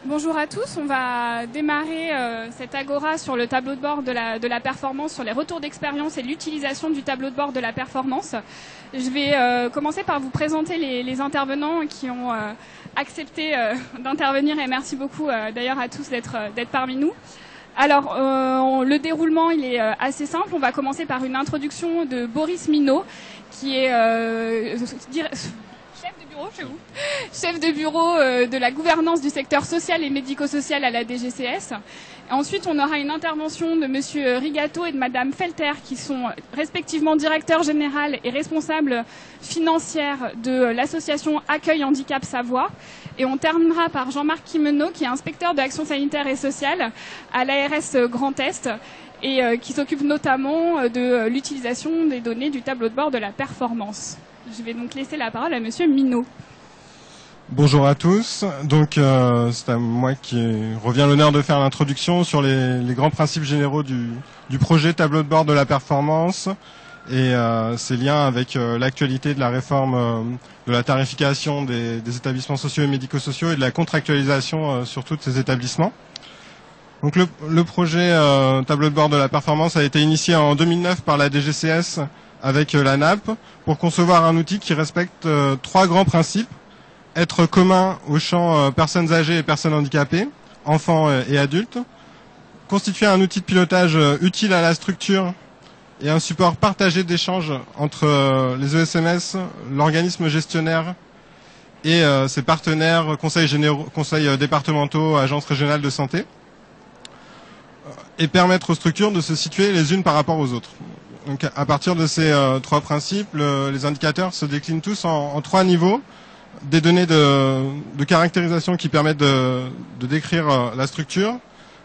Bonjour à tous, on va démarrer cette agora sur le tableau de bord de la performance, sur les retours d'expérience et l'utilisation du tableau de bord de la performance. Je vais commencer par vous présenter les intervenants qui ont accepté d'intervenir et merci beaucoup d'ailleurs à tous d'être parmi nous. Alors, le déroulement il est assez simple. On va commencer par une introduction de Boris Minot, qui est chef de bureau chez vous, chef de bureau de la gouvernance du secteur social et médico-social à la DGCS. Ensuite, on aura une intervention de Monsieur Rigato et de Madame Felter, qui sont respectivement directeur général et responsable financière de l'association Accueil Handicap Savoie. Et on terminera par Jean-Marc Quimenot, qui est inspecteur de l'action sanitaire et sociale à l'ARS Grand Est et qui s'occupe notamment de l'utilisation des données du tableau de bord de la performance. Je vais donc laisser la parole à Monsieur Minot. Bonjour à tous. Donc c'est à moi qui revient l'honneur de faire l'introduction sur les grands principes généraux du projet tableau de bord de la performance et ses liens avec l'actualité de la réforme de la tarification des établissements sociaux et médico-sociaux et de la contractualisation sur tous ces établissements. Donc le projet tableau de bord de la performance a été initié en 2009 par la DGCS avec la NAP pour concevoir un outil qui respecte trois grands principes: être commun aux champs personnes âgées et personnes handicapées, enfants et adultes, constituer un outil de pilotage utile à la structure et un support partagé d'échange entre les ESMS, l'organisme gestionnaire et ses partenaires, conseils généraux, conseils départementaux, agences régionales de santé, et permettre aux structures de se situer les unes par rapport aux autres. Donc, à partir de ces trois principes, les indicateurs se déclinent tous en trois niveaux: des données de caractérisation qui permettent de décrire la structure,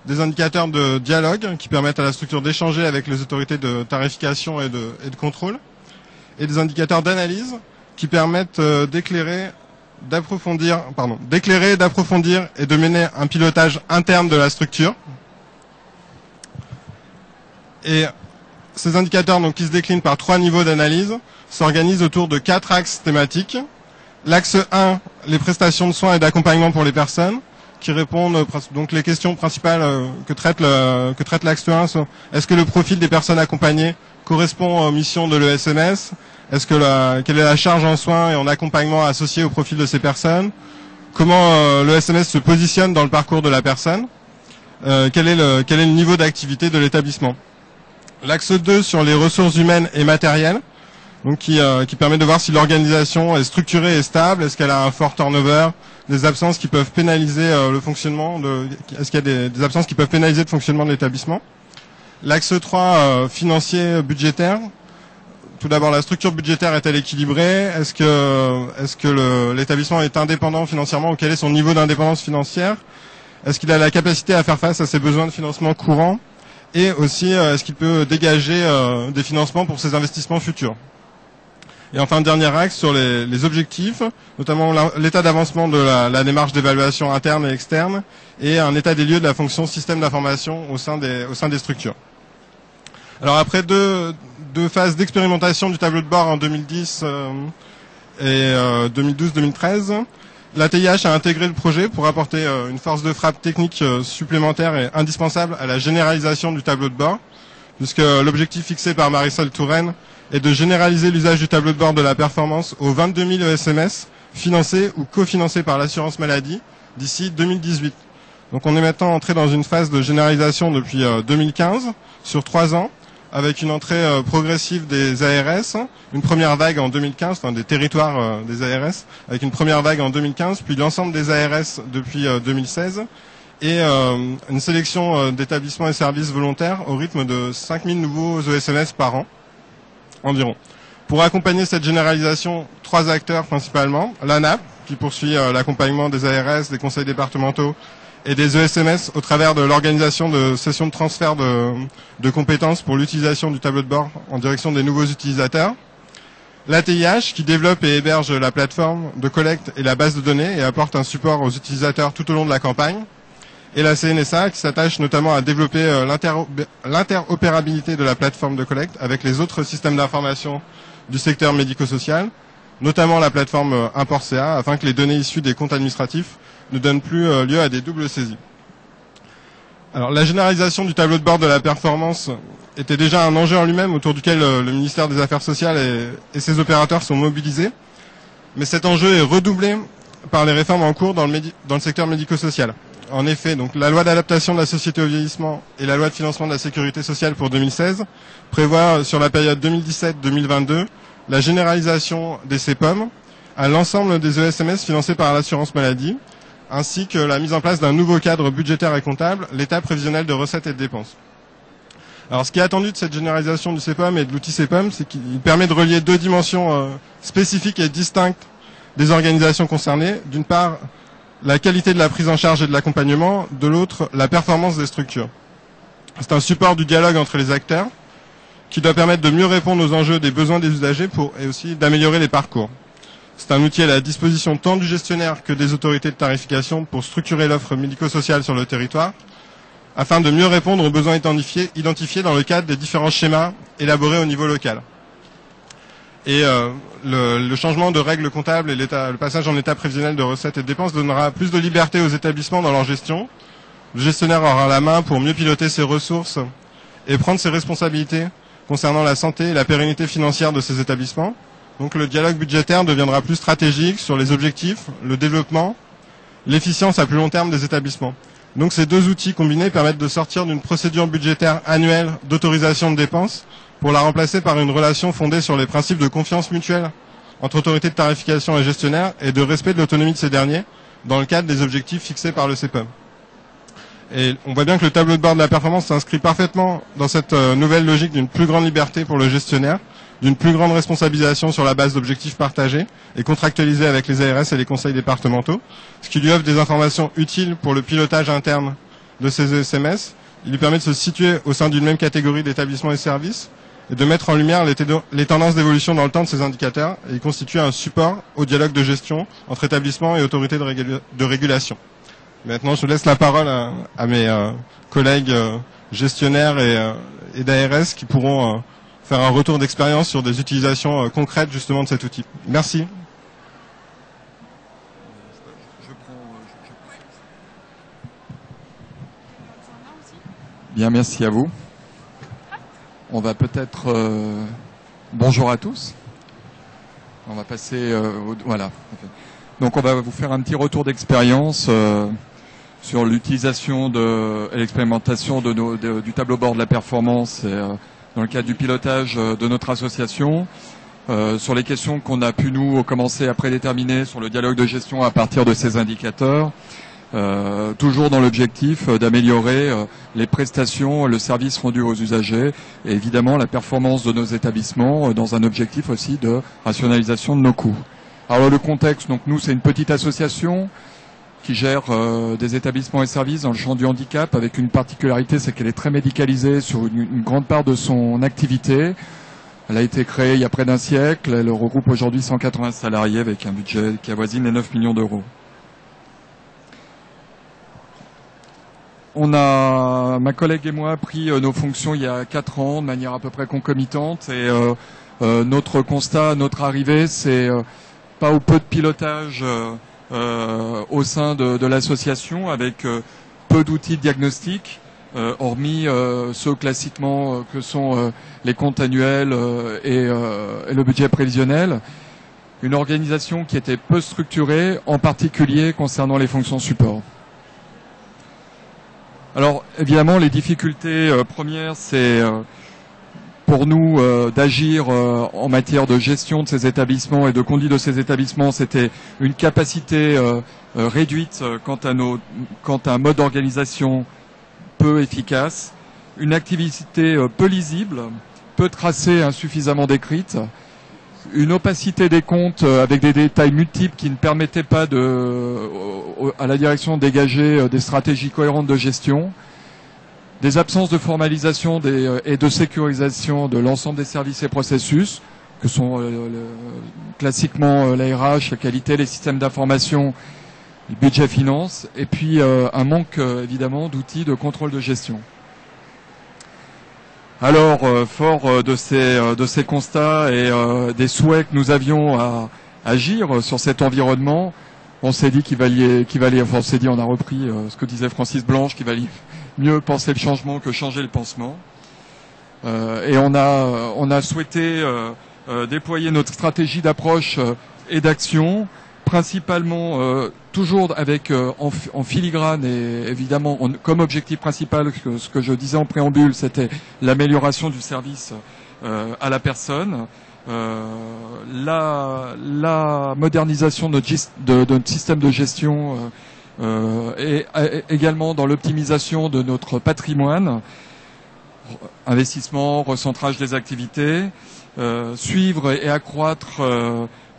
des indicateurs de dialogue qui permettent à la structure d'échanger avec les autorités de tarification et de contrôle, et des indicateurs d'analyse qui permettent d'éclairer, d'approfondir et de mener un pilotage interne de la structure. Et ces indicateurs, donc, qui se déclinent par trois niveaux d'analyse, s'organisent autour de quatre axes thématiques. L'axe 1, les prestations de soins et d'accompagnement pour les personnes, qui répondent donc les questions principales que traite l'axe 1 sont: est-ce que le profil des personnes accompagnées correspond aux missions de l'ESMS? Quelle est la charge en soins et en accompagnement associée au profil de ces personnes? Comment l'ESMS se positionne dans le parcours de la personne? Quel est le niveau d'activité de l'établissement? L'axe 2 sur les ressources humaines et matérielles, donc qui permet de voir si l'organisation est structurée et stable, est-ce qu'elle a un fort turnover, des absences qui peuvent pénaliser le fonctionnement, est-ce qu'il y a des absences qui peuvent pénaliser le fonctionnement de l'établissement. L'axe 3, financier, budgétaire. Tout d'abord, la structure budgétaire est-elle équilibrée? Est-ce que l'établissement est indépendant financièrement, ou quel est son niveau d'indépendance financière? Est-ce qu'il a la capacité à faire face à ses besoins de financement courant? Et aussi, est-ce qu'il peut dégager des financements pour ses investissements futurs? Et enfin, dernier axe sur les objectifs, notamment l'état d'avancement de la démarche d'évaluation interne et externe, et un état des lieux de la fonction système d'information au sein des structures. Alors après deux phases d'expérimentation du tableau de bord en 2010 et 2012-2013, l'ATIH a intégré le projet pour apporter une force de frappe technique supplémentaire et indispensable à la généralisation du tableau de bord, puisque l'objectif fixé par Marisol Touraine est de généraliser l'usage du tableau de bord de la performance aux 22 000 ESMS financés ou cofinancés par l'assurance maladie d'ici 2018. Donc on est maintenant entré dans une phase de généralisation depuis 2015 sur 3 ans, avec une entrée progressive des ARS, une première vague en 2015, enfin des territoires des ARS, avec une première vague en 2015, puis l'ensemble des ARS depuis 2016, et une sélection d'établissements et services volontaires au rythme de 5 000 nouveaux ESMS par an, environ. Pour accompagner cette généralisation, 3 acteurs principalement: la NAP, qui poursuit l'accompagnement des ARS, des conseils départementaux et des ESMS au travers de l'organisation de sessions de transfert de compétences pour l'utilisation du tableau de bord en direction des nouveaux utilisateurs. L'ATIH, qui développe et héberge la plateforme de collecte et la base de données et apporte un support aux utilisateurs tout au long de la campagne. Et la CNSA, qui s'attache notamment à développer l'interopérabilité de la plateforme de collecte avec les autres systèmes d'information du secteur médico-social, notamment la plateforme Import.ca, afin que les données issues des comptes administratifs ne donne plus lieu à des doubles saisies. Alors, la généralisation du tableau de bord de la performance était déjà un enjeu en lui-même autour duquel le ministère des Affaires sociales et ses opérateurs sont mobilisés. Mais cet enjeu est redoublé par les réformes en cours dans le secteur médico-social. En effet, donc, la loi d'adaptation de la société au vieillissement et la loi de financement de la sécurité sociale pour 2016 prévoient sur la période 2017-2022 la généralisation des CPOM à l'ensemble des ESMS financés par l'assurance maladie, ainsi que la mise en place d'un nouveau cadre budgétaire et comptable, l'état prévisionnel de recettes et de dépenses. Alors, ce qui est attendu de cette généralisation du CPOM et de l'outil CPOM, c'est qu'il permet de relier deux dimensions spécifiques et distinctes des organisations concernées. D'une part, la qualité de la prise en charge et de l'accompagnement, de l'autre, la performance des structures. C'est un support du dialogue entre les acteurs qui doit permettre de mieux répondre aux enjeux des besoins des usagers et aussi d'améliorer les parcours. C'est un outil à la disposition tant du gestionnaire que des autorités de tarification pour structurer l'offre médico-sociale sur le territoire, afin de mieux répondre aux besoins identifiés dans le cadre des différents schémas élaborés au niveau local. Et le changement de règles comptables et le passage en état prévisionnel de recettes et de dépenses donnera plus de liberté aux établissements dans leur gestion. Le gestionnaire aura la main pour mieux piloter ses ressources et prendre ses responsabilités concernant la santé et la pérennité financière de ces établissements. Donc le dialogue budgétaire deviendra plus stratégique sur les objectifs, le développement, l'efficience à plus long terme des établissements. Donc ces deux outils combinés permettent de sortir d'une procédure budgétaire annuelle d'autorisation de dépenses pour la remplacer par une relation fondée sur les principes de confiance mutuelle entre autorités de tarification et gestionnaires et de respect de l'autonomie de ces derniers dans le cadre des objectifs fixés par le CPOM. Et on voit bien que le tableau de bord de la performance s'inscrit parfaitement dans cette nouvelle logique d'une plus grande liberté pour le gestionnaire, d'une plus grande responsabilisation sur la base d'objectifs partagés et contractualisés avec les ARS et les conseils départementaux, ce qui lui offre des informations utiles pour le pilotage interne de ces ESMS. Il lui permet de se situer au sein d'une même catégorie d'établissements et services et de mettre en lumière les tendances d'évolution dans le temps de ces indicateurs, et il constitue un support au dialogue de gestion entre établissements et autorités de régulation. Maintenant, je laisse la parole à mes collègues gestionnaires et d'ARS qui pourront faire un retour d'expérience sur des utilisations concrètes justement de cet outil. Merci. Bien, merci à vous. On va peut-être... bonjour à tous. On va passer... voilà. Donc on va vous faire un petit retour d'expérience sur l'utilisation et l'expérimentation du tableau bord de la performance dans le cadre du pilotage de notre association, sur les questions qu'on a pu nous commencer à prédéterminer sur le dialogue de gestion à partir de ces indicateurs, toujours dans l'objectif d'améliorer les prestations, le service rendu aux usagers et évidemment la performance de nos établissements dans un objectif aussi de rationalisation de nos coûts. Alors le contexte, donc nous c'est une petite association qui gère des établissements et services dans le champ du handicap avec une particularité, c'est qu'elle est très médicalisée sur une grande part de son activité. Elle a été créée il y a près d'un siècle, elle regroupe aujourd'hui 180 salariés avec un budget qui avoisine les 9 millions d'euros. Ma collègue et moi, pris nos fonctions il y a 4 ans de manière à peu près concomitante et notre constat, notre arrivée, c'est pas ou peu de pilotage au sein de l'association avec peu d'outils de diagnostic, hormis ceux classiquement que sont les comptes annuels et le budget prévisionnel. Une organisation qui était peu structurée, en particulier concernant les fonctions support. Alors évidemment les difficultés premières c'est pour nous d'agir en matière de gestion de ces établissements et de conduite de ces établissements, c'était une capacité réduite quant à un mode d'organisation peu efficace, une activité peu lisible, peu tracée, insuffisamment décrite, une opacité des comptes avec des détails multiples qui ne permettaient pas à la direction de dégager des stratégies cohérentes de gestion, des absences de formalisation et de sécurisation de l'ensemble des services et processus, que sont classiquement la RH, la qualité, les systèmes d'information, le budget finance, et puis un manque évidemment d'outils de contrôle de gestion. Alors, fort de ces constats et des souhaits que nous avions à agir sur cet environnement, on s'est dit qu'il valait, enfin on s'est dit, on a repris ce que disait Francis Blanche, qu'il valait mieux penser le changement que changer le pansement. Et on a souhaité déployer notre stratégie d'approche et d'action, principalement toujours avec en filigrane et évidemment comme objectif principal, ce que je disais en préambule, c'était l'amélioration du service à la personne, la modernisation de notre système de gestion et également dans l'optimisation de notre patrimoine, investissement, recentrage des activités, suivre et accroître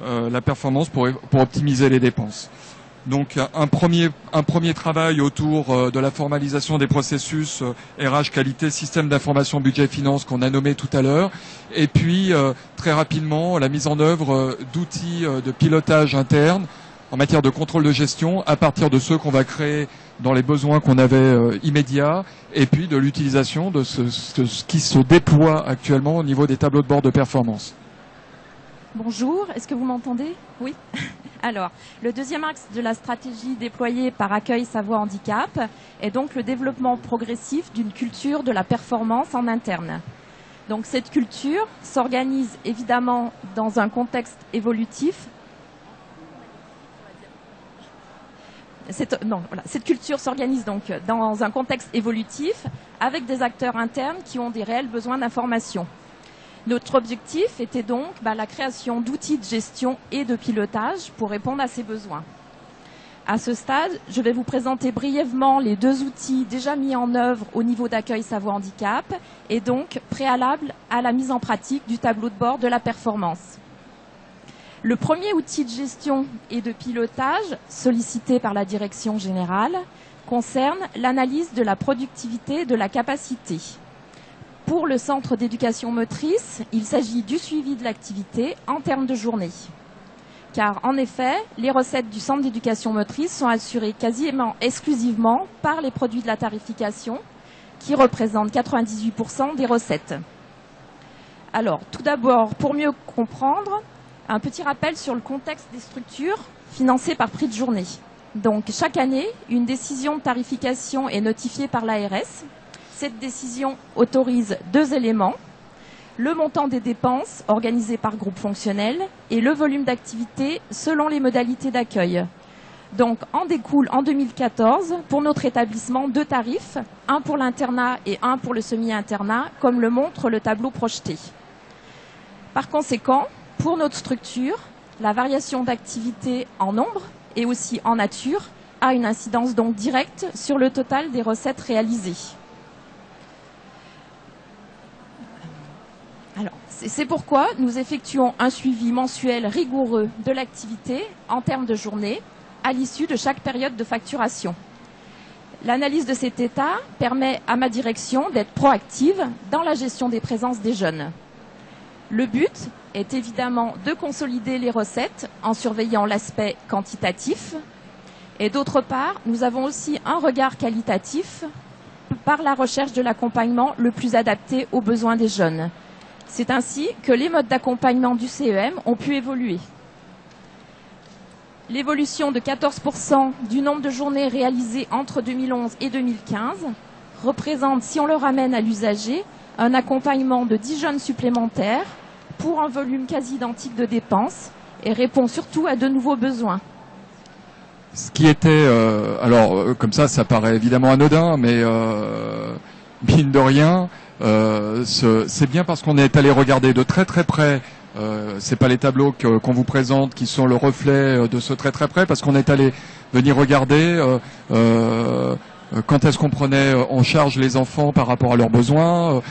la performance pour optimiser les dépenses. Donc un premier travail autour de la formalisation des processus RH qualité, système d'information budget finance qu'on a nommé tout à l'heure, et puis très rapidement la mise en œuvre d'outils de pilotage interne en matière de contrôle de gestion à partir de ceux qu'on va créer dans les besoins qu'on avait immédiats, et puis de l'utilisation de ce qui se déploie actuellement au niveau des tableaux de bord de performance. Bonjour, est-ce que vous m'entendez? Oui. Alors, le deuxième axe de la stratégie déployée par Accueil Savoie Handicap est donc le développement progressif d'une culture de la performance en interne. Donc cette culture s'organise évidemment dans un contexte évolutif. Cette culture s'organise donc dans un contexte évolutif avec des acteurs internes qui ont des réels besoins d'information. Notre objectif était donc la création d'outils de gestion et de pilotage pour répondre à ces besoins. À ce stade, je vais vous présenter brièvement les deux outils déjà mis en œuvre au niveau d'Accueil Savoie Handicap et donc préalables à la mise en pratique du tableau de bord de la performance. Le premier outil de gestion et de pilotage sollicité par la direction générale concerne l'analyse de la productivité et de la capacité. Pour le centre d'éducation motrice, il s'agit du suivi de l'activité en termes de journée. Car en effet, les recettes du centre d'éducation motrice sont assurées quasiment exclusivement par les produits de la tarification qui représentent 98% des recettes. Alors, tout d'abord, pour mieux comprendre, un petit rappel sur le contexte des structures financées par prix de journée. Donc, chaque année, une décision de tarification est notifiée par l'ARS. Cette décision autorise deux éléments, le montant des dépenses organisées par groupe fonctionnel et le volume d'activité selon les modalités d'accueil. Donc en découle en 2014 pour notre établissement deux tarifs, un pour l'internat et un pour le semi-internat, comme le montre le tableau projeté. Par conséquent, pour notre structure, la variation d'activité en nombre et aussi en nature a une incidence donc directe sur le total des recettes réalisées. Alors, c'est pourquoi nous effectuons un suivi mensuel rigoureux de l'activité en termes de journée à l'issue de chaque période de facturation. L'analyse de cet état permet à ma direction d'être proactive dans la gestion des présences des jeunes. Le but est évidemment de consolider les recettes en surveillant l'aspect quantitatif. Et d'autre part, nous avons aussi un regard qualitatif par la recherche de l'accompagnement le plus adapté aux besoins des jeunes. C'est ainsi que les modes d'accompagnement du CEM ont pu évoluer. L'évolution de 14% du nombre de journées réalisées entre 2011 et 2015 représente, si on le ramène à l'usager, un accompagnement de 10 jeunes supplémentaires pour un volume quasi identique de dépenses et répond surtout à de nouveaux besoins. Ce qui était, comme ça paraît évidemment anodin, mais mine de rien, c'est bien parce qu'on est allé regarder de très très près. C'est pas les tableaux qu'on vous présente qui sont le reflet de ce très très près, parce qu'on est allé venir regarder quand est-ce qu'on prenait en charge les enfants par rapport à leurs besoins,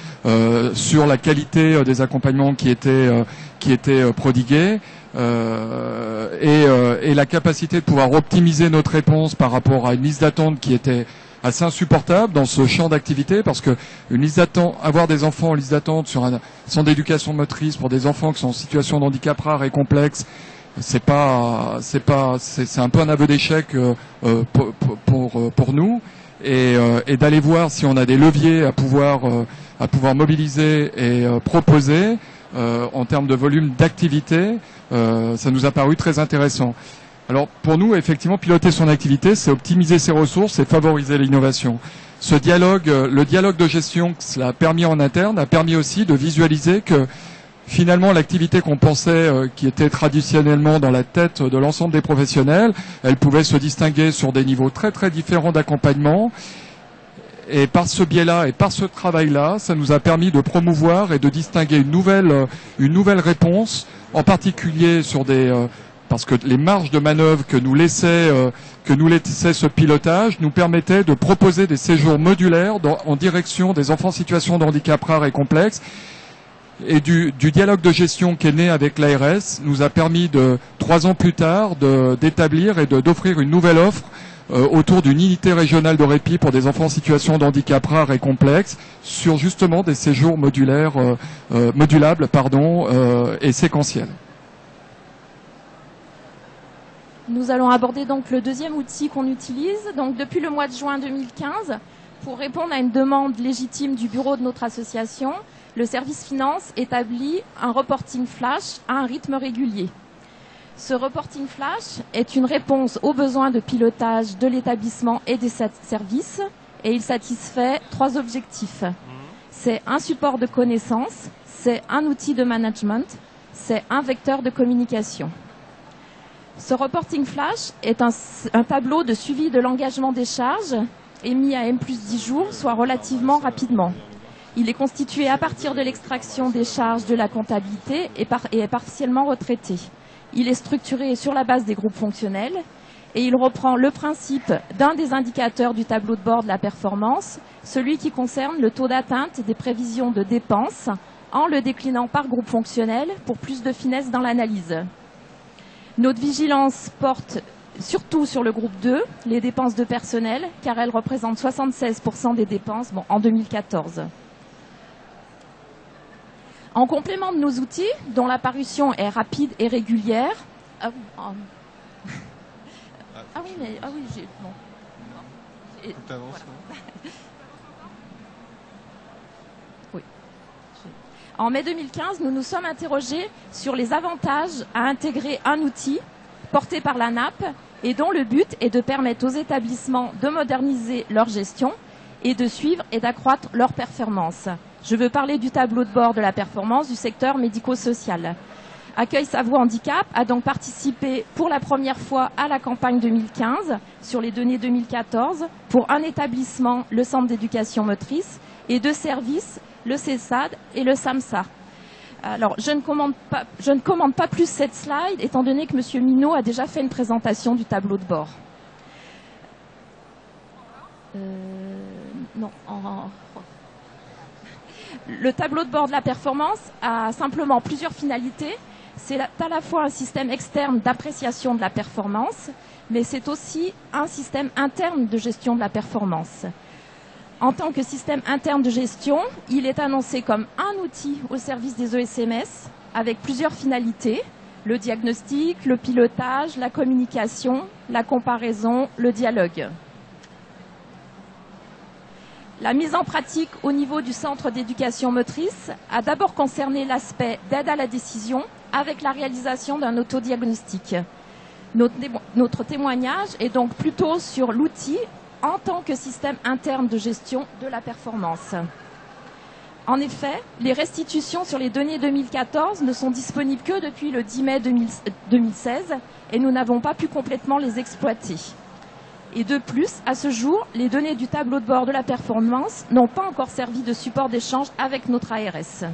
sur la qualité des accompagnements qui étaient prodigués, et la capacité de pouvoir optimiser notre réponse par rapport à une liste d'attente qui était assez insupportable dans ce champ d'activité, parce que une liste d'attente, avoir des enfants en liste d'attente sur un centre d'éducation motrice pour des enfants qui sont en situation de handicap rare et complexe, c'est un peu un aveu d'échec pour nous, et d'aller voir si on a des leviers à pouvoir mobiliser et proposer en termes de volume d'activité, ça nous a paru très intéressant. Alors pour nous, effectivement, piloter son activité, c'est optimiser ses ressources et favoriser l'innovation. Ce dialogue, le dialogue de gestion que cela a permis en interne, a permis aussi de visualiser que finalement l'activité qu'on pensait qui était traditionnellement dans la tête de l'ensemble des professionnels, elle pouvait se distinguer sur des niveaux très très différents d'accompagnement. Et par ce biais-là et par ce travail-là, ça nous a permis de promouvoir et de distinguer une nouvelle réponse, en particulier sur parce que les marges de manœuvre que nous laissait ce pilotage nous permettaient de proposer des séjours modulaires en direction des enfants en situation de handicap rare et complexe. Et du dialogue de gestion qui est né avec l'ARS nous a permis 3 ans plus tard d'établir et d'offrir une nouvelle offre autour d'une unité régionale de répit pour des enfants en situation de handicap rare et complexe sur justement des séjours modulables et séquentiels. Nous allons aborder donc le deuxième outil qu'on utilise. Donc depuis le mois de juin 2015, pour répondre à une demande légitime du bureau de notre association, le service finance établit un reporting flash à un rythme régulier. Ce reporting flash est une réponse aux besoins de pilotage de l'établissement et des services et il satisfait 3 objectifs. C'est un support de connaissances, c'est un outil de management, c'est un vecteur de communication. Ce reporting flash est un tableau de suivi de l'engagement des charges émis à M+10 jours, soit relativement rapidement. Il est constitué à partir de l'extraction des charges de la comptabilité et est partiellement retraité. Il est structuré sur la base des groupes fonctionnels et il reprend le principe d'un des indicateurs du tableau de bord de la performance, celui qui concerne le taux d'atteinte des prévisions de dépenses en le déclinant par groupe fonctionnel pour plus de finesse dans l'analyse. Notre vigilance porte surtout sur le groupe 2, les dépenses de personnel, car elles représentent 76% des dépenses en 2014. En complément de nos outils, dont la parution est rapide et régulière. Ah oui, j'ai. Bon. Voilà. Oui. En mai 2015, nous nous sommes interrogés sur les avantages à intégrer un outil porté par la NAP et dont le but est de permettre aux établissements de moderniser leur gestion et de suivre et d'accroître leur performance. Je veux parler du tableau de bord de la performance du secteur médico-social. Accueil Savoie Handicap a donc participé pour la première fois à la campagne 2015 sur les données 2014 pour un établissement, le Centre d'éducation motrice, et 2 services, le CESAD et le SAMSA. Alors, je ne commande pas plus cette slide, étant donné que M. Minot a déjà fait une présentation du tableau de bord. Le tableau de bord de la performance a simplement plusieurs finalités. C'est à la fois un système externe d'appréciation de la performance, mais c'est aussi un système interne de gestion de la performance. En tant que système interne de gestion, il est annoncé comme un outil au service des ESMS avec plusieurs finalités, le diagnostic, le pilotage, la communication, la comparaison, le dialogue. La mise en pratique au niveau du centre d'éducation motrice a d'abord concerné l'aspect d'aide à la décision avec la réalisation d'un autodiagnostic. Notre témoignage est donc plutôt sur l'outil en tant que système interne de gestion de la performance. En effet, les restitutions sur les données 2014 ne sont disponibles que depuis le 10 mai 2016 et nous n'avons pas pu complètement les exploiter. Et de plus, à ce jour, les données du tableau de bord de la performance n'ont pas encore servi de support d'échange avec notre ARS.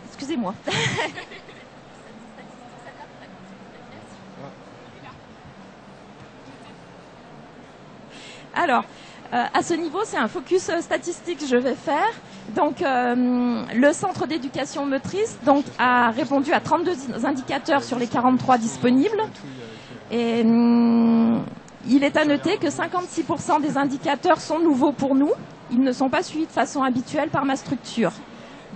Excusez-moi. Alors, à ce niveau, c'est un focus statistique que je vais faire. Donc, le centre d'éducation motrice a répondu à 32 indicateurs sur les 43 disponibles. Et il est à noter que 56% des indicateurs sont nouveaux pour nous. Ils ne sont pas suivis de façon habituelle par ma structure.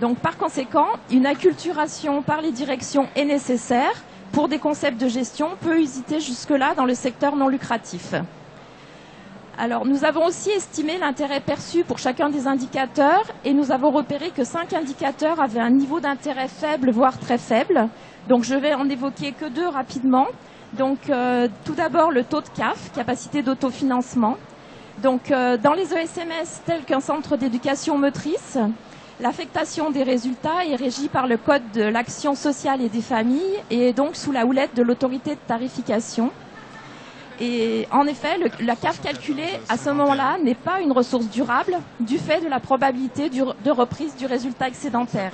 Donc, par conséquent, une acculturation par les directions est nécessaire pour des concepts de gestion peu usités jusque-là dans le secteur non lucratif. Alors, nous avons aussi estimé l'intérêt perçu pour chacun des indicateurs et nous avons repéré que 5 indicateurs avaient un niveau d'intérêt faible, voire très faible. Donc, je vais en évoquer que 2 rapidement. Donc, tout d'abord, le taux de CAF, capacité d'autofinancement. Donc, dans les ESMS tels qu'un centre d'éducation motrice, l'affectation des résultats est régie par le Code de l'action sociale et des familles et est donc sous la houlette de l'autorité de tarification. Et en effet, la CAF calculée à ce moment-là n'est pas une ressource durable du fait de la probabilité de reprise du résultat excédentaire.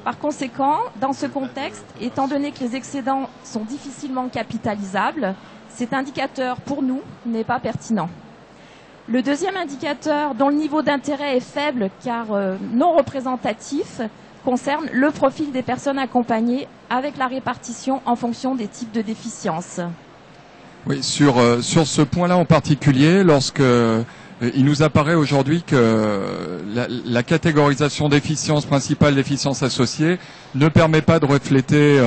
Par conséquent, dans ce contexte, étant donné que les excédents sont difficilement capitalisables, cet indicateur, pour nous, n'est pas pertinent. Le deuxième indicateur, dont le niveau d'intérêt est faible car non représentatif, concerne le profil des personnes accompagnées avec la répartition en fonction des types de déficiences. Oui, sur ce point-là en particulier, lorsque il nous apparaît aujourd'hui que la catégorisation déficience principale, déficience associée, ne permet pas de refléter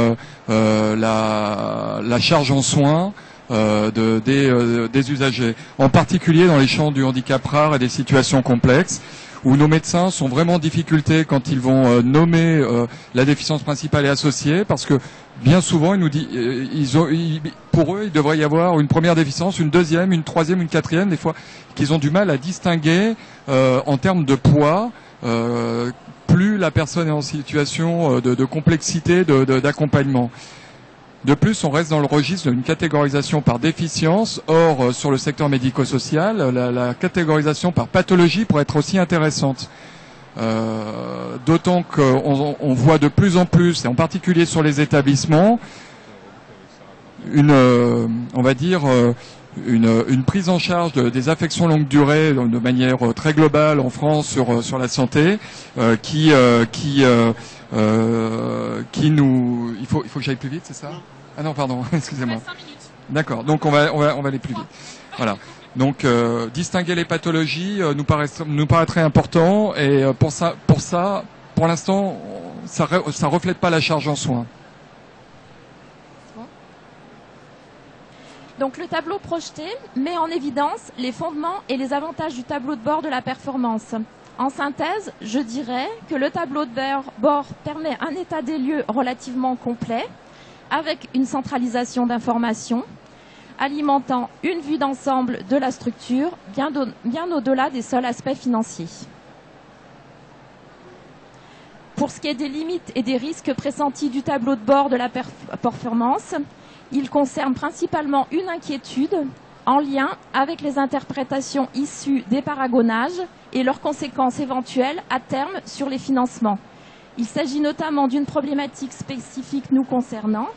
la charge en soins des usagers, en particulier dans les champs du handicap rare et des situations complexes, où nos médecins sont vraiment en difficulté quand ils vont nommer la déficience principale et associée, parce que bien souvent, ils nous disent, pour eux, il devrait y avoir une première déficience, une deuxième, une troisième, une quatrième, des fois, qu'ils ont du mal à distinguer en termes de poids. Plus la personne est en situation de complexité, d'accompagnement. De plus, on reste dans le registre d'une catégorisation par déficience. Or, sur le secteur médico-social, la catégorisation par pathologie pourrait être aussi intéressante. D'autant qu'on voit de plus en plus, et en particulier sur les établissements, on va dire une prise en charge des affections longue durée de manière très globale en France sur la santé, qui nous, il faut que j'aille plus vite, c'est ça? Ah non, pardon, excusez-moi. 5 minutes. D'accord, donc on va aller plus vite. Voilà. Donc distinguer les pathologies nous paraîtrait important, et pour l'instant, ça reflète pas la charge en soins. Donc le tableau projeté met en évidence les fondements et les avantages du tableau de bord de la performance. En synthèse, je dirais que le tableau de bord permet un état des lieux relativement complet, avec une centralisation d'informations, alimentant une vue d'ensemble de la structure, bien au-delà des seuls aspects financiers. Pour ce qui est des limites et des risques pressentis du tableau de bord de la performance, il concerne principalement une inquiétude en lien avec les interprétations issues des paragonages et leurs conséquences éventuelles à terme sur les financements. Il s'agit notamment d'une problématique spécifique nous concernant,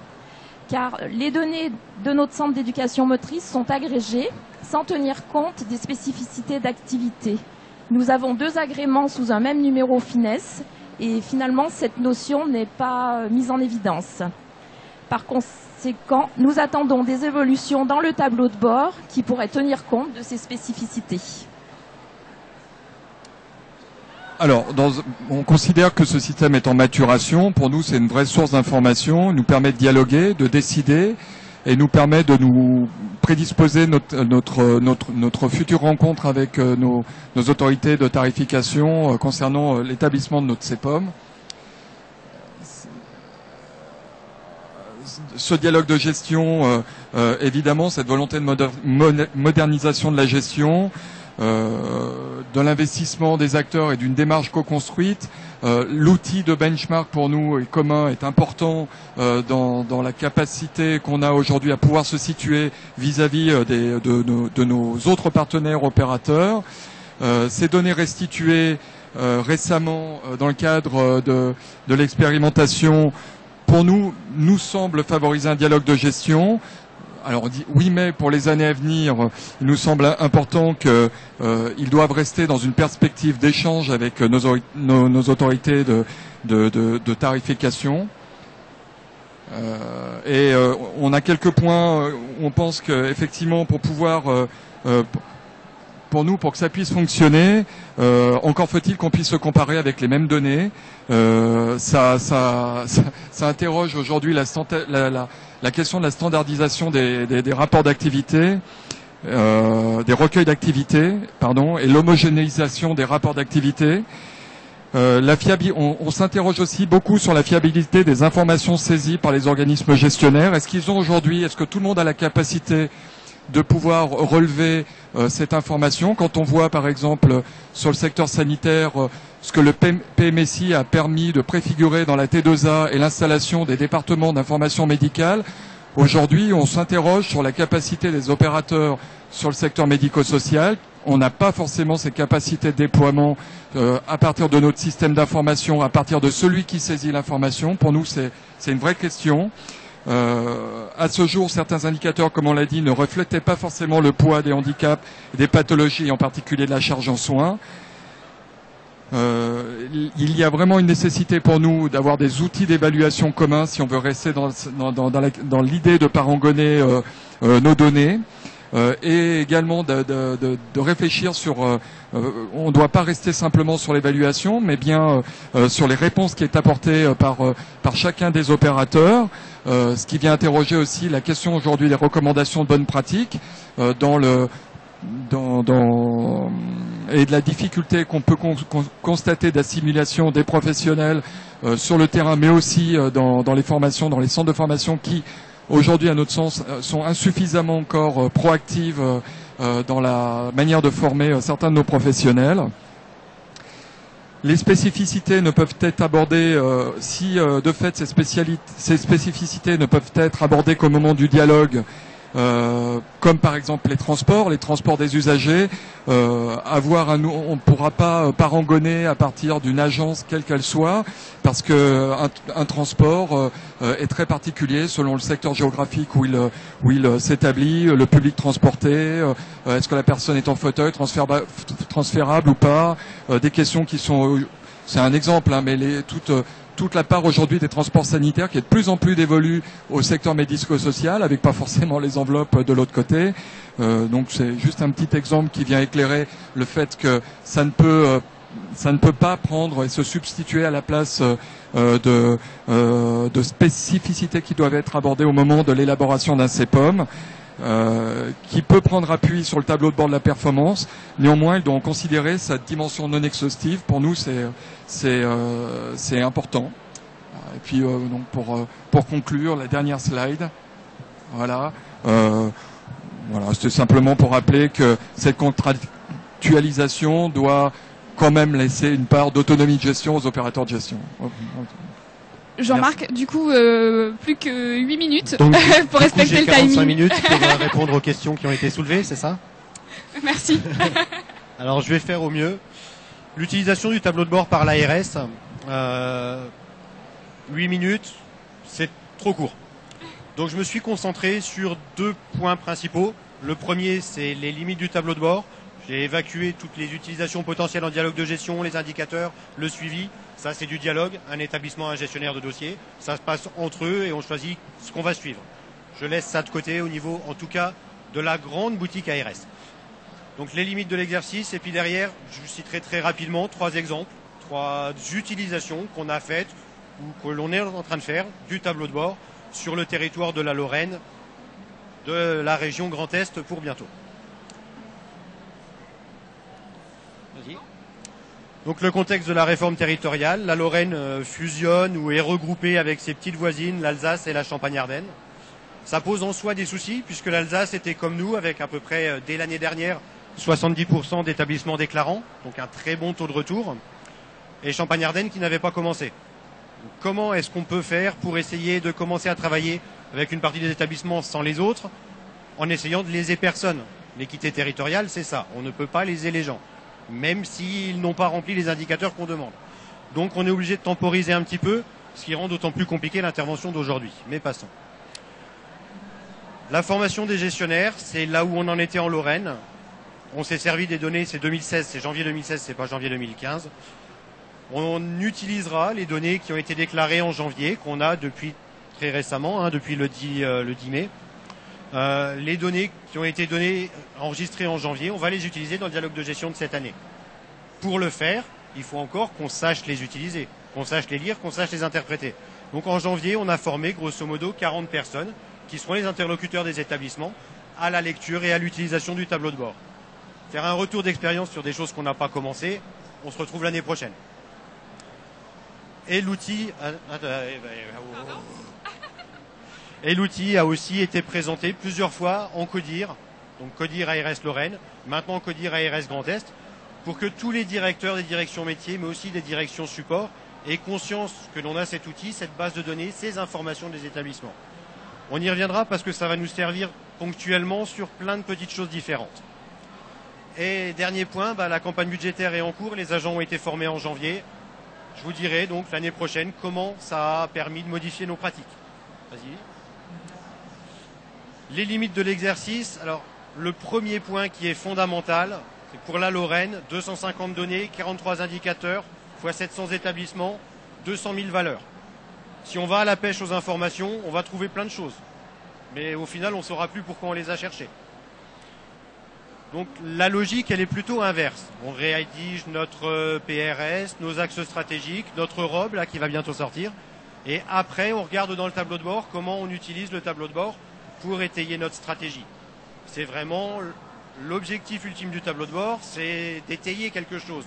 car les données de notre centre d'éducation motrice sont agrégées sans tenir compte des spécificités d'activité. Nous avons 2 agréments sous un même numéro FINES et finalement cette notion n'est pas mise en évidence. Par conséquent, nous attendons des évolutions dans le tableau de bord qui pourraient tenir compte de ces spécificités. Alors, on considère que ce système est en maturation. Pour nous, c'est une vraie source d'information. Il nous permet de dialoguer, de décider, et nous permet de nous prédisposer notre future rencontre avec nos autorités de tarification concernant l'établissement de notre CEPOM. Ce dialogue de gestion, évidemment, cette volonté de modernisation de la gestion, de l'investissement des acteurs et d'une démarche co-construite. L'outil de benchmark pour nous est commun, est important dans la capacité qu'on a aujourd'hui à pouvoir se situer vis-à-vis de nos autres partenaires opérateurs. Ces données restituées récemment dans le cadre de l'expérimentation, pour nous semble favoriser un dialogue de gestion. Alors on dit oui, mais pour les années à venir, il nous semble important qu'ils doivent rester dans une perspective d'échange avec nos autorités de tarification. Et on a quelques points où on pense qu'effectivement, pour pouvoir, pour que ça puisse fonctionner, encore faut-il qu'on puisse se comparer avec les mêmes données. Ça interroge aujourd'hui la question de la standardisation des rapports d'activité. des recueils d'activités, et l'homogénéisation des rapports d'activité. On s'interroge aussi beaucoup sur la fiabilité des informations saisies par les organismes gestionnaires. Est-ce que tout le monde a la capacité de pouvoir relever cette information? Quand on voit par exemple sur le secteur sanitaire ce que le PMSI a permis de préfigurer dans la T2A et l'installation des départements d'information médicale, aujourd'hui on s'interroge sur la capacité des opérateurs sur le secteur médico-social. On n'a pas forcément ces capacités de déploiement à partir de notre système d'information, à partir de celui qui saisit l'information. Pour nous, c'est une vraie question. À ce jour, certains indicateurs, comme on l'a dit, ne reflétaient pas forcément le poids des handicaps et des pathologies, en particulier de la charge en soins. Il y a vraiment une nécessité pour nous d'avoir des outils d'évaluation communs si on veut rester dans l'idée de parangonner nos données. Et également de réfléchir sur, on ne doit pas rester simplement sur l'évaluation, mais bien sur les réponses qui est apportées par chacun des opérateurs, ce qui vient interroger aussi la question aujourd'hui des recommandations de bonnes pratiques et de la difficulté qu'on peut constater d'assimilation des professionnels sur le terrain, mais aussi dans les formations, dans les centres de formation qui aujourd'hui, à notre sens, sont insuffisamment encore proactives dans la manière de former certains de nos professionnels. Les spécificités ne peuvent être abordées si, de fait, ces spécificités ne peuvent être abordées qu'au moment du dialogue, comme par exemple les transports des usagers. On ne pourra pas parangonner à partir d'une agence quelle qu'elle soit, parce que un transport est très particulier selon le secteur géographique où il s'établit, le public transporté, est-ce que la personne est en fauteuil, transférable ou pas, des questions qui sont, c'est un exemple, mais toute la part aujourd'hui des transports sanitaires qui est de plus en plus dévolue au secteur médico-social, avec pas forcément les enveloppes de l'autre côté. Donc c'est juste un petit exemple qui vient éclairer le fait que ça ne peut pas prendre et se substituer à la place de spécificités qui doivent être abordées au moment de l'élaboration d'un CEPOM. Qui peut prendre appui sur le tableau de bord de la performance. Néanmoins, ils doivent considérer sa dimension non exhaustive. Pour nous, c'est important. Et puis, donc pour conclure, la dernière slide. Voilà. C'était simplement pour rappeler que cette contractualisation doit quand même laisser une part d'autonomie de gestion aux opérateurs de gestion. Jean-Marc, du coup, plus que 8 minutes donc, pour respecter le timing. 45 minutes pour répondre aux questions qui ont été soulevées, c'est ça? Merci. Alors, je vais faire au mieux. L'utilisation du tableau de bord par l'ARS, 8 minutes, c'est trop court. Donc, je me suis concentré sur 2 points principaux. Le premier, c'est les limites du tableau de bord. J'ai évacué toutes les utilisations potentielles en dialogue de gestion, les indicateurs, le suivi. Ça, c'est du dialogue, un établissement, un gestionnaire de dossier. Ça se passe entre eux et on choisit ce qu'on va suivre. Je laisse ça de côté au niveau, en tout cas, de la grande boutique ARS. Donc, les limites de l'exercice. Et puis derrière, je citerai très rapidement 3 exemples, 3 utilisations qu'on a faites ou que l'on est en train de faire du tableau de bord sur le territoire de la Lorraine, de la région Grand Est pour bientôt. Vas-y. Donc le contexte de la réforme territoriale, la Lorraine fusionne ou est regroupée avec ses petites voisines, l'Alsace et la Champagne-Ardenne. Ça pose en soi des soucis puisque l'Alsace était comme nous avec à peu près, dès l'année dernière, 70% d'établissements déclarants, donc un très bon taux de retour, et Champagne-Ardenne qui n'avait pas commencé. Donc, comment est-ce qu'on peut faire pour essayer de commencer à travailler avec une partie des établissements sans les autres, en essayant de léser personne? L'équité territoriale, c'est ça, on ne peut pas léser les gens, même s'ils n'ont pas rempli les indicateurs qu'on demande. Donc on est obligé de temporiser un petit peu, ce qui rend d'autant plus compliqué l'intervention d'aujourd'hui. Mais passons. La formation des gestionnaires, c'est là où on en était en Lorraine. On s'est servi des données, c'est 2016, c'est janvier 2016, c'est pas janvier 2015. On utilisera les données qui ont été déclarées en janvier, qu'on a depuis très récemment, depuis le 10 mai. Les données qui ont été enregistrées en janvier, on va les utiliser dans le dialogue de gestion de cette année. Pour le faire, il faut encore qu'on sache les utiliser, qu'on sache les lire, qu'on sache les interpréter. Donc en janvier, on a formé grosso modo 40 personnes qui seront les interlocuteurs des établissements à la lecture et à l'utilisation du tableau de bord. Faire un retour d'expérience sur des choses qu'on n'a pas commencé. On se retrouve l'année prochaine. Et l'outil a aussi été présenté plusieurs fois en CODIR, donc CODIR ARS Lorraine, maintenant CODIR ARS Grand Est, pour que tous les directeurs des directions métiers, mais aussi des directions support, aient conscience que l'on a cet outil, cette base de données, ces informations des établissements. On y reviendra parce que ça va nous servir ponctuellement sur plein de petites choses différentes. Et dernier point, la campagne budgétaire est en cours, les agents ont été formés en janvier. Je vous dirai donc l'année prochaine comment ça a permis de modifier nos pratiques. Vas-y. Les limites de l'exercice. Alors, le premier point qui est fondamental, c'est pour la Lorraine, 250 données, 43 indicateurs, x 700 établissements, 200 000 valeurs. Si on va à la pêche aux informations, on va trouver plein de choses. Mais au final, on ne saura plus pourquoi on les a cherchées. Donc la logique, elle est plutôt inverse. On rédige notre PRS, nos axes stratégiques, notre robe, là, qui va bientôt sortir. Et après, on regarde dans le tableau de bord comment on utilise le tableau de bord pour étayer notre stratégie. C'est vraiment l'objectif ultime du tableau de bord, c'est d'étayer quelque chose.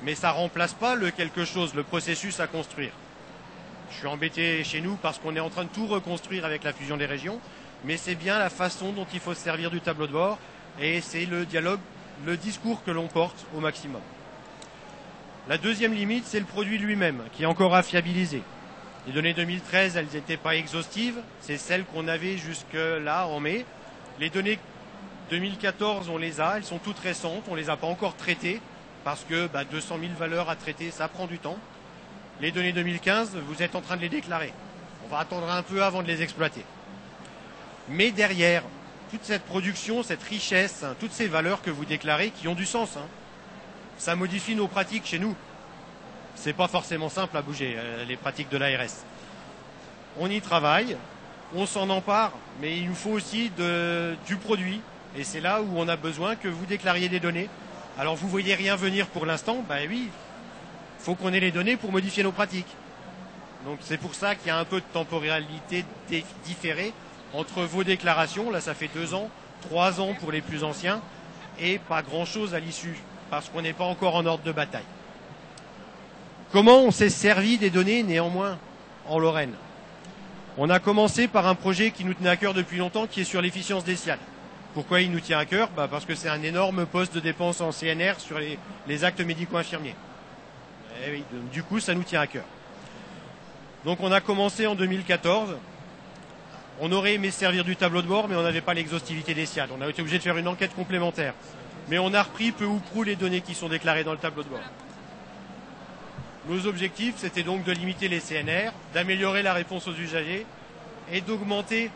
Mais ça ne remplace pas le quelque chose, le processus à construire. Je suis embêté chez nous parce qu'on est en train de tout reconstruire avec la fusion des régions, mais c'est bien la façon dont il faut se servir du tableau de bord et c'est le dialogue, le discours que l'on porte au maximum. La deuxième limite, c'est le produit lui-même, qui est encore à fiabiliser. Les données 2013, elles n'étaient pas exhaustives, c'est celles qu'on avait jusque-là en mai. Les données 2014, on les a, elles sont toutes récentes, on ne les a pas encore traitées, parce que 200 000 valeurs à traiter, ça prend du temps. Les données 2015, vous êtes en train de les déclarer. On va attendre un peu avant de les exploiter. Mais derrière, toute cette production, cette richesse, toutes ces valeurs que vous déclarez qui ont du sens, ça modifie nos pratiques chez nous. C'est pas forcément simple à bouger, les pratiques de l'ARS. On y travaille, on s'en empare, mais il nous faut aussi du produit. Et c'est là où on a besoin que vous déclariez des données. Alors vous voyez rien venir pour l'instant, oui, il faut qu'on ait les données pour modifier nos pratiques. Donc c'est pour ça qu'il y a un peu de temporalité différée entre vos déclarations, là ça fait 2 ans, 3 ans pour les plus anciens, et pas grand-chose à l'issue, parce qu'on n'est pas encore en ordre de bataille. Comment on s'est servi des données néanmoins en Lorraine? On a commencé par un projet qui nous tenait à cœur depuis longtemps, qui est sur l'efficience des SIAD. Pourquoi il nous tient à cœur? Parce que c'est un énorme poste de dépenses en CNR sur les actes médico-infirmiers. Et oui, du coup, ça nous tient à cœur. Donc on a commencé en 2014. On aurait aimé se servir du tableau de bord, mais on n'avait pas l'exhaustivité des SIAD. On a été obligé de faire une enquête complémentaire. Mais on a repris peu ou prou les données qui sont déclarées dans le tableau de bord. Nos objectifs, c'était donc de limiter les CNR, d'améliorer la réponse aux usagers et d'augmenter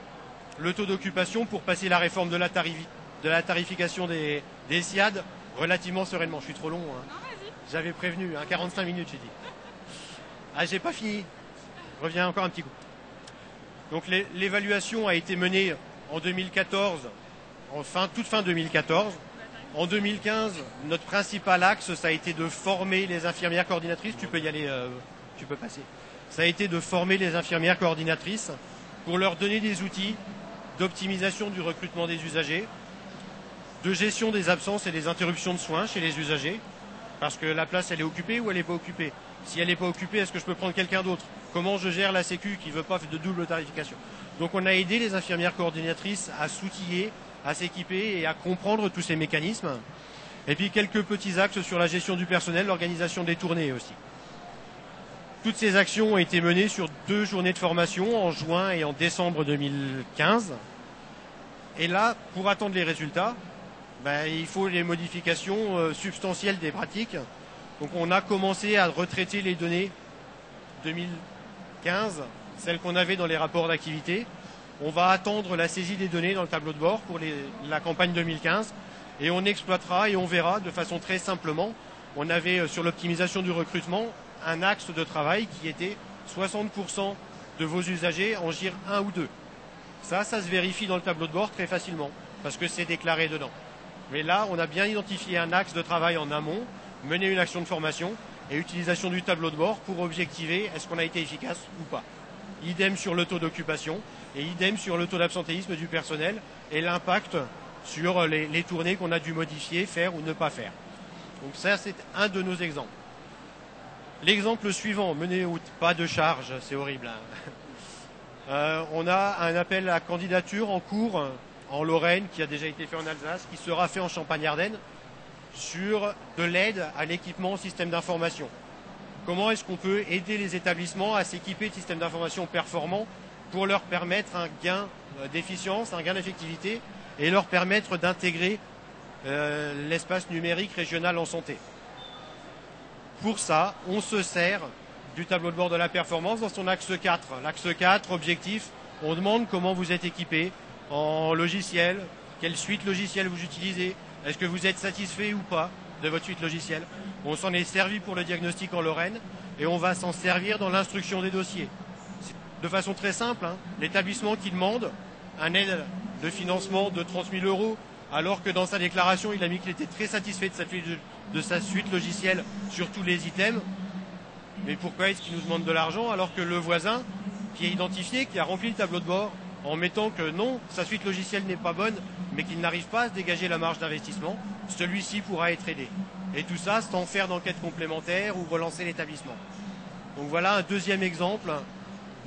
le taux d'occupation pour passer la réforme de la tarification des SIAD relativement sereinement. Je suis trop long. J'avais prévenu, 45 minutes, j'ai dit. J'ai pas fini. Je reviens encore un petit coup. Donc l'évaluation a été menée en 2014, toute fin 2014. En 2015, notre principal axe, ça a été de former les infirmières coordinatrices. Tu peux y aller, tu peux passer. Ça a été de former les infirmières coordinatrices pour leur donner des outils d'optimisation du recrutement des usagers, de gestion des absences et des interruptions de soins chez les usagers, parce que la place, elle est occupée ou elle n'est pas occupée. Si elle n'est pas occupée, est-ce que je peux prendre quelqu'un d'autre? Comment je gère la Sécu qui ne veut pas de double tarification? Donc on a aidé les infirmières coordinatrices à s'outiller, à s'équiper et à comprendre tous ces mécanismes. Et puis quelques petits axes sur la gestion du personnel, l'organisation des tournées aussi. Toutes ces actions ont été menées sur 2 journées de formation en juin et en décembre 2015. Et là, pour attendre les résultats, il faut les modifications substantielles des pratiques. Donc on a commencé à retraiter les données 2015, celles qu'on avait dans les rapports d'activité. On va attendre la saisie des données dans le tableau de bord pour la campagne 2015 et on exploitera et on verra de façon très simplement. On avait sur l'optimisation du recrutement un axe de travail qui était 60% de vos usagers en GIR 1 ou 2. Ça se vérifie dans le tableau de bord très facilement parce que c'est déclaré dedans. Mais là, on a bien identifié un axe de travail en amont, mener une action de formation et utilisation du tableau de bord pour objectiver est-ce qu'on a été efficace ou pas. idem sur le taux d'occupation et idem sur le taux d'absentéisme du personnel et l'impact sur les tournées qu'on a dû modifier, faire ou ne pas faire. Donc ça, c'est un de nos exemples. L'exemple suivant, mener ou pas de charge, c'est horrible. Hein. On a un appel à candidature en cours en Lorraine qui a déjà été fait en Alsace, qui sera fait en Champagne-Ardenne sur de l'aide à l'équipement au système d'information. Comment est-ce qu'on peut aider les établissements à s'équiper de systèmes d'information performants pour leur permettre un gain d'efficience, un gain d'effectivité et leur permettre d'intégrer l'espace numérique régional en santé. Pour ça, on se sert du tableau de bord de la performance dans son axe 4. L'axe 4, objectif, on demande comment vous êtes équipé en logiciel, quelle suite logicielle vous utilisez, est-ce que vous êtes satisfait ou pas de votre suite logicielle. On s'en est servi pour le diagnostic en Lorraine et on va s'en servir dans l'instruction des dossiers. De façon très simple, hein, l'établissement qui demande un aide de financement de 30 000 € alors que dans sa déclaration, il a mis qu'il était très satisfait de sa suite logicielle sur tous les items. Mais pourquoi est-ce qu'il nous demande de l'argent alors que le voisin qui est identifié, qui a rempli le tableau de bord en mettant que non, sa suite logicielle n'est pas bonne, mais qu'il n'arrive pas à se dégager la marge d'investissement, celui-ci pourra être aidé. Et tout ça sans faire d'enquête complémentaire ou relancer l'établissement. Donc voilà un deuxième exemple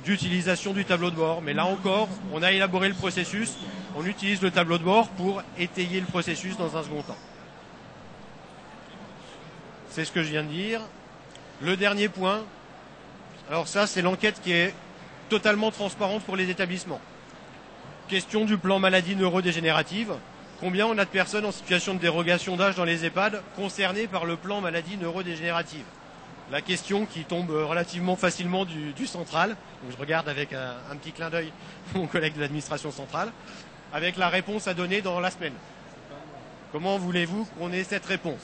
d'utilisation du tableau de bord. Mais là encore, on a élaboré le processus, on utilise le tableau de bord pour étayer le processus dans un second temps. C'est ce que je viens de dire. Le dernier point, alors ça c'est l'enquête qui est totalement transparente pour les établissements. Question du plan maladie neurodégénérative. Combien on a de personnes en situation de dérogation d'âge dans les EHPAD concernées par le plan maladie neurodégénérative? La question qui tombe relativement facilement du central. Donc je regarde avec un petit clin d'œil mon collègue de l'administration centrale, avec la réponse à donner dans la semaine. Comment voulez-vous qu'on ait cette réponse?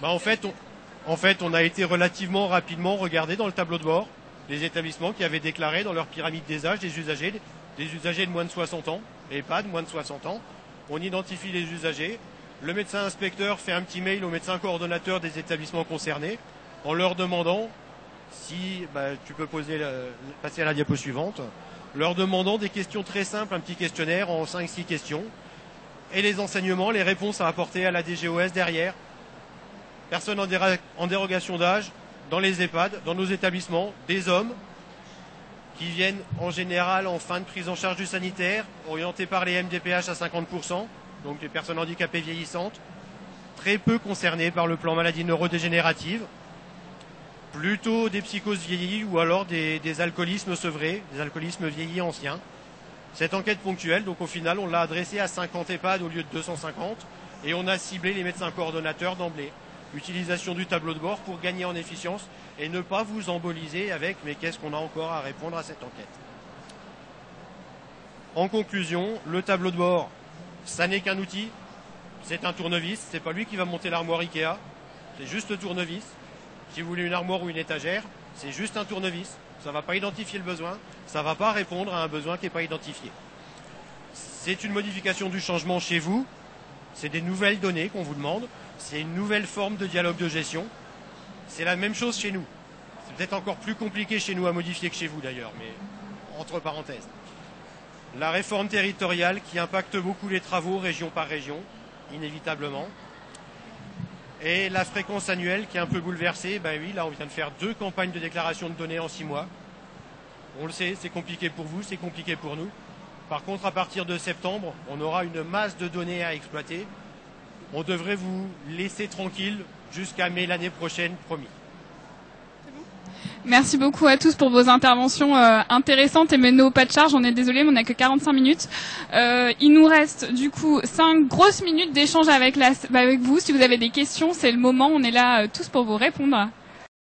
En fait, on a été relativement rapidement regarder dans le tableau de bord les établissements qui avaient déclaré dans leur pyramide des âges des usagers de moins de 60 ans, et pas de moins de 60 ans. On identifie les usagers. Le médecin inspecteur fait un petit mail au médecin coordonnateur des établissements concernés en leur demandant si, tu peux passer à la diapo suivante, leur demandant des questions très simples, un petit questionnaire en 5-6 questions, et les enseignements, les réponses à apporter à la DGOS derrière. Personnes en dérogation d'âge, dans les EHPAD, dans nos établissements, des hommes qui viennent en général en fin de prise en charge du sanitaire, orientés par les MDPH à 50%, donc les personnes handicapées vieillissantes, très peu concernées par le plan maladie neurodégénérative, plutôt des psychoses vieillies ou alors des alcoolismes sevrés, des alcoolismes vieillis anciens. Cette enquête ponctuelle, donc au final, on l'a adressée à 50 EHPAD au lieu de 250 et on a ciblé les médecins coordonnateurs d'emblée. Utilisation du tableau de bord pour gagner en efficience et ne pas vous emboliser avec mais qu'est-ce qu'on a encore à répondre à cette enquête. En conclusion, le tableau de bord, ça n'est qu'un outil, c'est un tournevis, c'est pas lui qui va monter l'armoire Ikea, c'est juste le tournevis. Si vous voulez une armoire ou une étagère, c'est juste un tournevis, ça ne va pas identifier le besoin, ça ne va pas répondre à un besoin qui n'est pas identifié. C'est une modification du changement chez vous, c'est des nouvelles données qu'on vous demande, c'est une nouvelle forme de dialogue de gestion. C'est la même chose chez nous. C'est peut-être encore plus compliqué chez nous à modifier que chez vous d'ailleurs, mais entre parenthèses. La réforme territoriale qui impacte beaucoup les travaux région par région, inévitablement. Et la fréquence annuelle qui est un peu bouleversée. Oui, là on vient de faire 2 campagnes de déclaration de données en 6 mois. On le sait, c'est compliqué pour vous, c'est compliqué pour nous. Par contre, à partir de septembre, on aura une masse de données à exploiter. On devrait vous laisser tranquille jusqu'à mai l'année prochaine, promis. Merci beaucoup à tous pour vos interventions intéressantes et Menno, pas de charge, on est désolé, mais on n'a que 45 minutes. Il nous reste du coup 5 grosses minutes d'échange avec vous. Si vous avez des questions, c'est le moment, on est là tous pour vous répondre.